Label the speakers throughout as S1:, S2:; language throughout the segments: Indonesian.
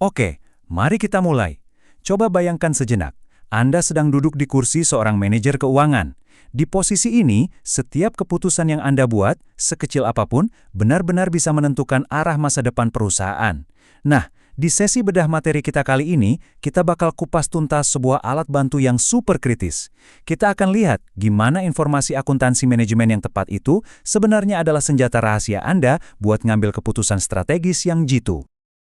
S1: Oke, mari kita mulai. Coba bayangkan sejenak, Anda sedang duduk di kursi seorang manajer keuangan. Di posisi ini, setiap keputusan yang Anda buat, sekecil apapun, benar-benar bisa menentukan arah masa depan perusahaan. Nah, di sesi bedah materi kita kali ini, kita bakal kupas tuntas sebuah alat bantu yang super kritis. Kita akan lihat gimana informasi akuntansi manajemen yang tepat itu sebenarnya adalah senjata rahasia Anda buat ngambil keputusan strategis yang jitu.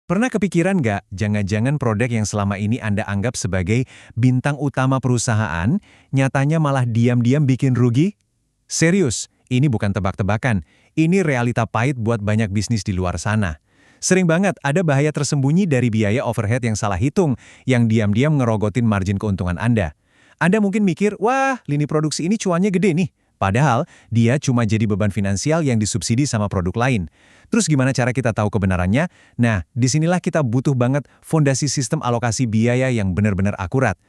S2: Pernah kepikiran nggak, jangan-jangan produk yang selama ini Anda anggap sebagai bintang utama perusahaan, nyatanya malah diam-diam bikin rugi? Serius, ini bukan tebak-tebakan. Ini realita pahit buat banyak bisnis di luar sana. Sering banget ada bahaya tersembunyi dari biaya overhead yang salah hitung, yang diam-diam ngerogotin margin keuntungan Anda. Anda mungkin mikir, wah, lini produksi ini cuannya gede nih. Padahal, dia cuma jadi beban finansial yang disubsidi sama produk lain. Terus gimana cara kita tahu kebenarannya? Nah, disinilah kita butuh banget fondasi sistem alokasi biaya yang benar-benar akurat.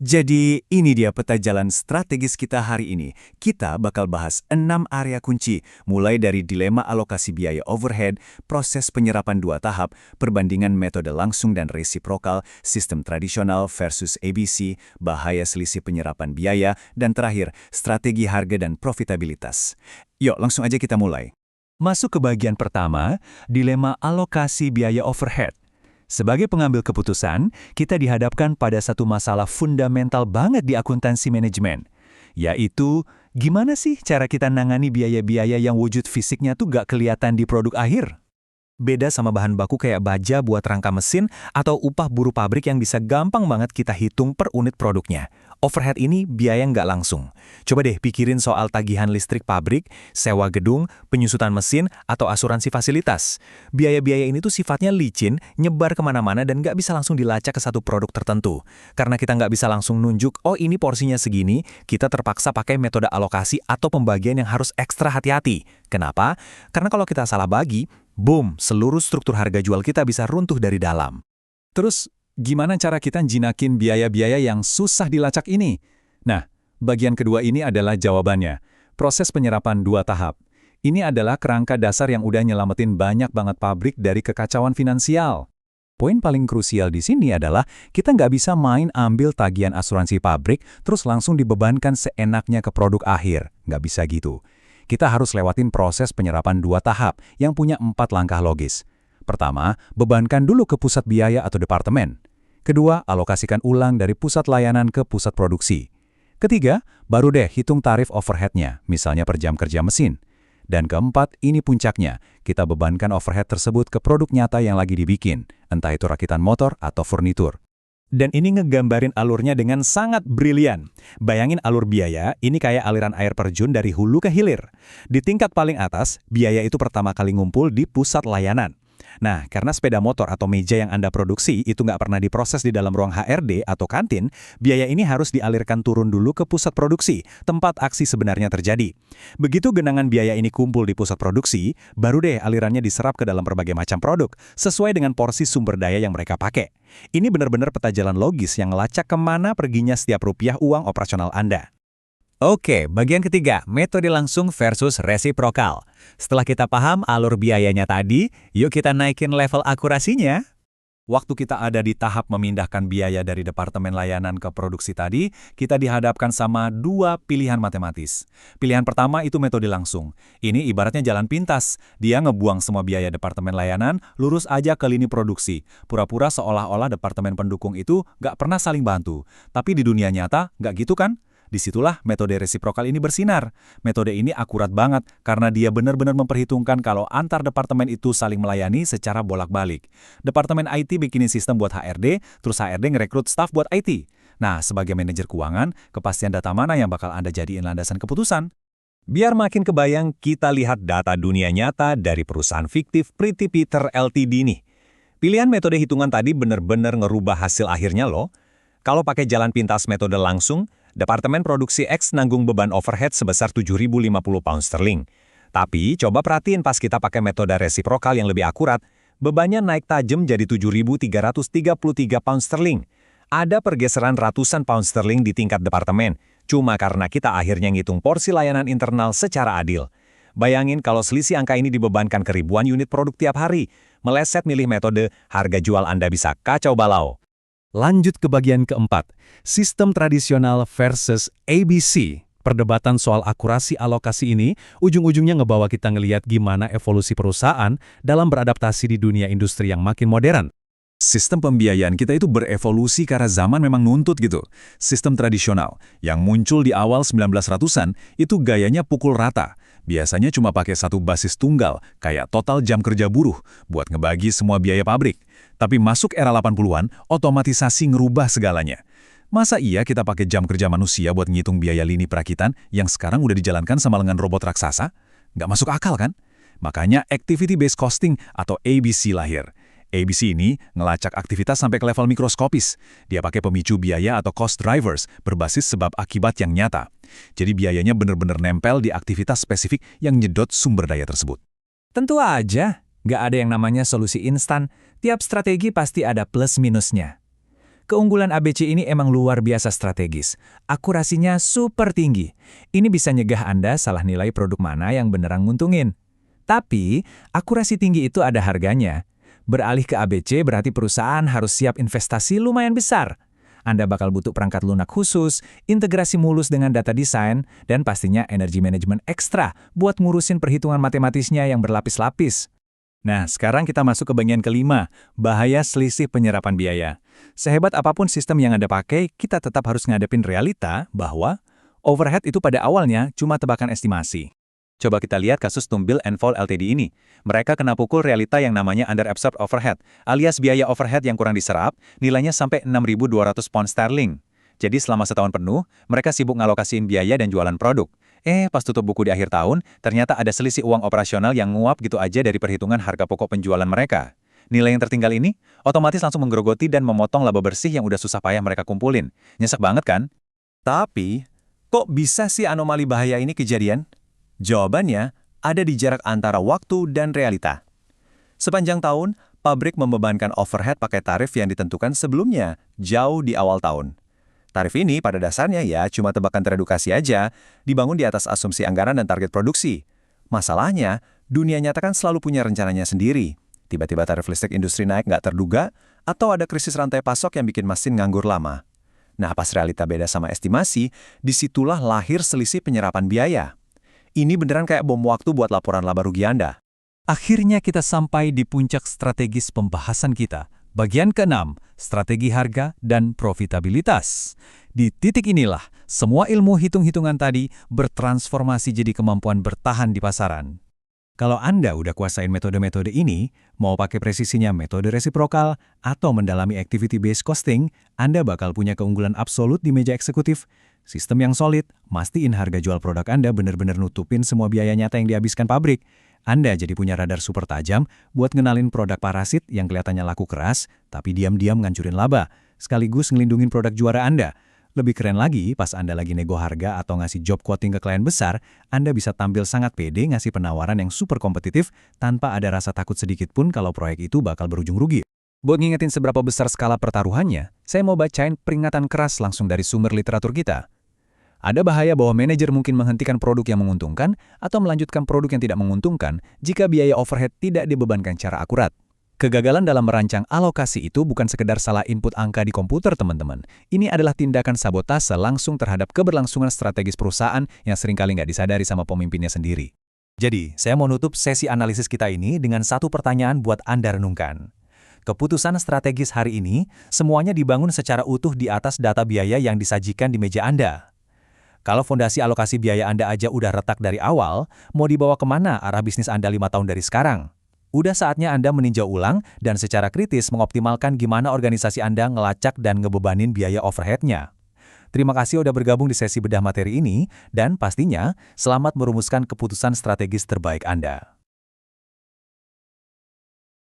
S1: Jadi, ini dia peta jalan strategis kita hari ini. Kita bakal bahas 6 area kunci, mulai dari dilema alokasi biaya overhead, proses penyerapan 2 tahap, perbandingan metode langsung dan resiprokal, sistem tradisional versus ABC, bahaya selisih penyerapan biaya, dan terakhir, strategi harga dan profitabilitas. Yuk, langsung aja kita mulai. Masuk ke bagian pertama, dilema alokasi biaya overhead. Sebagai pengambil keputusan, kita dihadapkan pada satu masalah fundamental banget di akuntansi manajemen, yaitu gimana sih cara kita nangani biaya-biaya yang wujud fisiknya tuh gak kelihatan di produk akhir? Beda sama bahan baku kayak baja buat rangka mesin atau upah buruh pabrik yang bisa gampang banget kita hitung per unit produknya. Overhead ini biaya nggak langsung. Coba deh pikirin soal tagihan listrik pabrik, sewa gedung, penyusutan mesin, atau asuransi fasilitas. Biaya-biaya ini tuh sifatnya licin, nyebar kemana-mana dan nggak bisa langsung dilacak ke satu produk tertentu. Karena kita nggak bisa langsung nunjuk, oh ini porsinya segini, kita terpaksa pakai metode alokasi atau pembagian yang harus ekstra hati-hati. Kenapa? Karena kalau kita salah bagi, boom, seluruh struktur harga jual kita bisa runtuh dari dalam. Terus, gimana cara kita jinakin biaya-biaya yang susah dilacak ini? Nah, bagian kedua ini adalah jawabannya. Proses penyerapan 2 tahap. Ini adalah kerangka dasar yang udah nyelamatin banyak banget pabrik dari kekacauan finansial. Poin paling krusial di sini adalah kita nggak bisa main ambil tagihan asuransi pabrik terus langsung dibebankan seenaknya ke produk akhir. Nggak bisa gitu. Kita harus lewatin proses penyerapan 2 tahap yang punya 4 langkah logis. Pertama, bebankan dulu ke pusat biaya atau departemen. Kedua, alokasikan ulang dari pusat layanan ke pusat produksi. Ketiga, baru deh hitung tarif overhead-nya, misalnya per jam kerja mesin. Dan keempat, ini puncaknya, kita bebankan overhead tersebut ke produk nyata yang lagi dibikin, entah itu rakitan motor atau furnitur. Dan ini ngegambarin alurnya dengan sangat brilian. Bayangin alur biaya, ini kayak aliran air terjun dari hulu ke hilir. Di tingkat paling atas, biaya itu pertama kali ngumpul di pusat layanan. Nah, karena sepeda motor atau meja yang Anda produksi itu nggak pernah diproses di dalam ruang HRD atau kantin, biaya ini harus dialirkan turun dulu ke pusat produksi, tempat aksi sebenarnya terjadi. Begitu genangan biaya ini kumpul di pusat produksi, baru deh alirannya diserap ke dalam berbagai macam produk, sesuai dengan porsi sumber daya yang mereka pakai. Ini benar-benar peta jalan logis yang ngelacak kemana perginya setiap rupiah uang operasional Anda. Oke, bagian ketiga, metode langsung versus resiprokal. Setelah kita paham alur biayanya tadi, yuk kita naikin level akurasinya. Waktu kita ada di tahap memindahkan biaya dari departemen layanan ke produksi tadi, kita dihadapkan sama 2 pilihan matematis. Pilihan pertama itu metode langsung. Ini ibaratnya jalan pintas. Dia ngebuang semua biaya departemen layanan, lurus aja ke lini produksi. Pura-pura seolah-olah departemen pendukung itu nggak pernah saling bantu. Tapi di dunia nyata, nggak gitu kan? Disitulah metode resiprokal ini bersinar. Metode ini akurat banget karena dia benar-benar memperhitungkan kalau antar departemen itu saling melayani secara bolak-balik. Departemen IT bikinin sistem buat HRD, terus HRD ngerekrut staf buat IT. Nah, sebagai manajer keuangan, kepastian data mana yang bakal Anda jadiin landasan keputusan? Biar makin kebayang, kita lihat data dunia nyata dari perusahaan fiktif Pretty Peter Ltd nih. Pilihan metode hitungan tadi benar-benar ngerubah hasil akhirnya loh. Kalau pakai jalan pintas metode langsung, Departemen Produksi X nanggung beban overhead sebesar 7.050 pound sterling. Tapi, coba perhatiin pas kita pakai metode resiprokal yang lebih akurat, bebannya naik tajam jadi 7.333 pound sterling. Ada pergeseran ratusan pound sterling di tingkat departemen, cuma karena kita akhirnya ngitung porsi layanan internal secara adil. Bayangin kalau selisih angka ini dibebankan ke ribuan unit produk tiap hari,
S2: Meleset milih metode, harga jual Anda bisa kacau balau. Lanjut ke bagian keempat, sistem tradisional versus ABC. Perdebatan soal akurasi alokasi ini, ujung-ujungnya ngebawa kita ngelihat gimana evolusi perusahaan dalam beradaptasi di dunia industri yang makin modern.
S1: Sistem pembiayaan kita itu berevolusi karena zaman memang nuntut gitu. Sistem tradisional yang muncul di awal 1900-an itu gayanya pukul rata. Biasanya cuma pakai satu basis tunggal, kayak total jam kerja buruh, buat ngebagi semua biaya pabrik. Tapi masuk era 80-an, otomatisasi ngerubah segalanya. Masa iya kita pakai jam kerja manusia buat ngitung biaya lini perakitan yang sekarang udah dijalankan sama lengan robot raksasa? Nggak masuk akal kan? Makanya Activity Based Costing atau ABC lahir. ABC ini ngelacak aktivitas sampai ke level mikroskopis. Dia pakai pemicu biaya atau cost drivers berbasis sebab akibat yang nyata. Jadi biayanya benar-benar nempel di aktivitas spesifik yang nyedot sumber daya tersebut.
S3: Tentu aja, nggak ada yang namanya solusi instan. Tiap strategi pasti ada plus minusnya. Keunggulan ABC ini emang luar biasa strategis. Akurasinya super tinggi. Ini bisa nyegah Anda salah nilai produk mana yang beneran nguntungin. Tapi, akurasi tinggi itu ada harganya. Beralih ke ABC berarti perusahaan harus siap investasi lumayan besar. Anda bakal butuh perangkat lunak khusus, integrasi mulus dengan data desain, dan pastinya energi manajemen ekstra buat ngurusin perhitungan matematisnya yang berlapis-lapis.
S1: Nah, sekarang kita masuk ke bagian kelima, bahaya selisih penyerapan biaya. Sehebat apapun sistem yang Anda pakai, kita tetap harus ngadepin realita bahwa overhead itu pada awalnya cuma tebakan estimasi. Coba kita lihat kasus Tumbil and Fall Ltd ini. Mereka kena pukul realita yang namanya under-absorbed overhead, alias biaya overhead yang kurang diserap, nilainya sampai 6.200 pound sterling. Jadi selama setahun penuh, mereka sibuk ngalokasiin biaya dan jualan produk. Pas tutup buku di akhir tahun, ternyata ada selisih uang operasional yang nguap gitu aja dari perhitungan harga pokok penjualan mereka. Nilai yang tertinggal ini, otomatis langsung menggerogoti dan memotong laba bersih yang udah susah payah mereka kumpulin. Nyesek banget kan? Tapi, kok bisa sih anomali bahaya ini kejadian? Jawabannya ada di jarak antara waktu dan realita. Sepanjang tahun, pabrik membebankan overhead pakai tarif yang ditentukan sebelumnya, jauh di awal tahun. Tarif ini pada dasarnya ya cuma tebakan teredukasi aja, dibangun di atas asumsi anggaran dan target produksi. Masalahnya, dunia nyata kan selalu punya rencananya sendiri. Tiba-tiba tarif listrik industri naik nggak terduga, atau ada krisis rantai pasok yang bikin mesin nganggur lama. Nah, pas realita beda sama estimasi, disitulah lahir selisih penyerapan biaya. Ini beneran kayak bom waktu buat laporan laba rugi Anda.
S3: Akhirnya kita sampai di puncak strategis pembahasan kita. Bagian ke-6, strategi harga dan profitabilitas. Di titik inilah, semua ilmu hitung-hitungan tadi bertransformasi jadi kemampuan bertahan di pasaran. Kalau Anda udah kuasain metode-metode ini, mau pakai presisinya metode resiprokal atau mendalami activity-based costing, Anda bakal punya keunggulan absolut di meja eksekutif. Sistem yang solid, mastiin harga jual produk Anda benar-benar nutupin semua biaya nyata yang dihabiskan pabrik. Anda jadi punya radar super tajam buat ngenalin produk parasit yang kelihatannya laku keras, tapi diam-diam ngancurin laba, sekaligus ngelindungin produk juara Anda. Lebih keren lagi, pas Anda lagi nego harga atau ngasih job quoting ke klien besar, Anda bisa tampil sangat pede ngasih penawaran yang super kompetitif tanpa ada rasa takut sedikit pun kalau proyek itu bakal berujung rugi. Buat ngingetin seberapa besar skala pertaruhannya, saya mau bacain peringatan keras langsung dari sumber literatur kita. Ada bahaya bahwa manajer mungkin menghentikan produk yang menguntungkan atau melanjutkan produk yang tidak menguntungkan jika biaya overhead tidak dibebankan secara akurat. Kegagalan dalam merancang alokasi itu bukan sekedar salah input angka di komputer, teman-teman. Ini adalah tindakan sabotase langsung terhadap keberlangsungan strategis perusahaan yang seringkali nggak disadari sama pemimpinnya sendiri. Jadi, saya mau nutup sesi analisis kita ini dengan satu pertanyaan buat Anda renungkan. Keputusan strategis hari ini semuanya dibangun secara utuh di atas data biaya yang disajikan di meja Anda. Kalau fondasi alokasi biaya Anda aja udah retak dari awal, mau dibawa kemana arah bisnis Anda 5 tahun dari sekarang? Udah saatnya Anda meninjau ulang dan secara kritis mengoptimalkan gimana organisasi Anda ngelacak dan ngebebanin biaya overhead-nya. Terima kasih udah bergabung di sesi bedah materi ini, dan pastinya selamat merumuskan keputusan strategis terbaik Anda.